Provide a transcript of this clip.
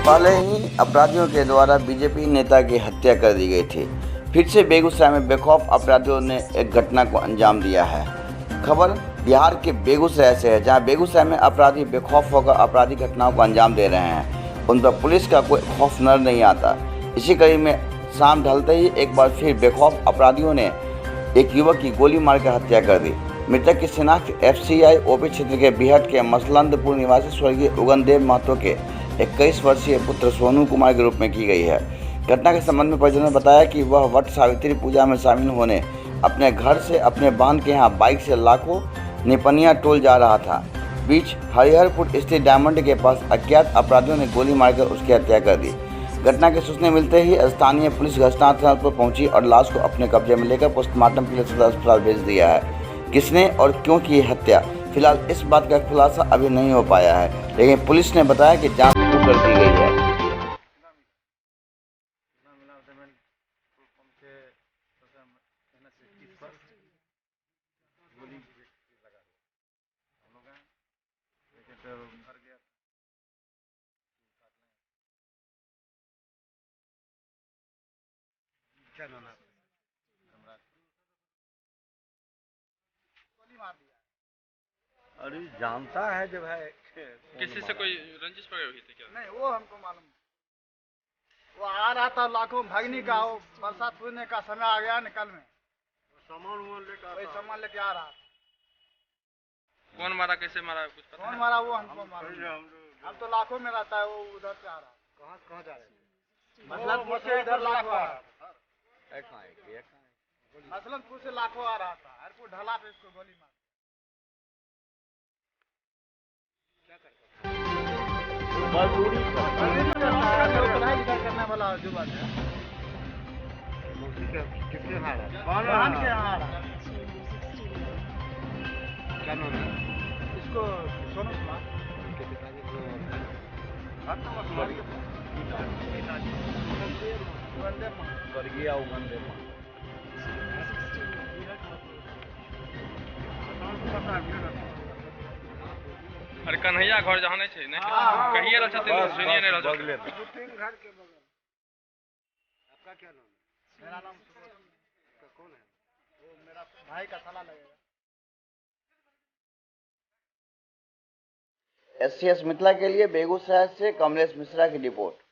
पहले ही अपराधियों के द्वारा बीजेपी नेता की हत्या कर दी गई थी। फिर से बेगूसराय में बेखौफ अपराधियों ने एक घटना को अंजाम दिया है। खबर बिहार के बेगूसराय से है, जहां बेगूसराय में अपराधी बेखौफ होकर आपराधिक घटनाओं को अंजाम दे रहे हैं। उन पर पुलिस का कोई खौफ नजर नहीं आता। इसी कड़ी में शाम ढलते ही एक बार फिर बेखौफ अपराधियों ने एक युवक की गोली मारकर हत्या कर दी। मृतक की शिनाख्त एफसीआई ओपी क्षेत्र के बिहट के मसलंदपुर निवासी स्वर्गीय उगनदेव महतो के 21 वर्षीय पुत्र सोनू कुमार के रूप में की गई है। घटना के संबंध में परिजनों ने बताया कि वह वट सावित्री पूजा में शामिल होने अपने घर से अपने बहन के यहाँ बाइक से लाखों निपनिया टोल जा रहा था। बीच हरिहरपुर स्थित डायमंड के पास अज्ञात अपराधियों ने गोली मारकर उसकी हत्या कर दी। घटना की सूचना मिलते ही स्थानीय पुलिस घटनास्थल पर पहुंची और लाश को अपने कब्जे में लेकर पोस्टमार्टम के लिए सदर अस्पताल भेज दिया है। किसने और क्यों की हत्या, फिलहाल इस बात का खुलासा अभी नहीं हो पाया है, लेकिन पुलिस ने बताया कि जांच शुरू कर दी गई है। क्या नाम है? गोली मार दिया। अरे जानता है जब है किसी से कोई रंजिश वगैरह हुई थी क्या? नहीं, वो हमको मालूम। वो आ रहा था लाखों भगनी का, वो बरसात होने का समय आ गया निकल में, सामान लेकर वही सामान लेके आ रहा था। कौन मारा, कैसे मारा, कुछ पता कौन है? मारा वो हमको मालूम। हम तो लाखों में रहता है, वो उधर से आ रहा। कहाँ जा रहे थे? मसलतपुर से इधर लाखों आ रहा था। एक मसलतपुर से लाखों आ रहा था, हरपुर ढला पे इसको गोली मार। मजदूरी पढ़ाई लिखाई करने वाला जो बात है, किसके यहाँ बहन के यहाँ आ रहा। क्या नाम है? इसको सोनू कुमार। उनके पिताजी को स्वर्गीय उगनदेव अरे कन्हैया घर जहाँ नहीं छे, नहीं कहिए रह छथिन, सुनिए नहीं रह छथिन। घर के बगल। आपका क्या नाम है? मेरा नाम सुबोध। आपका कौन है? वो मेरा भाई का साला लगेगा। एससीएस मिथिला के लिए बेगूसराय से कमलेश मिश्रा की रिपोर्ट।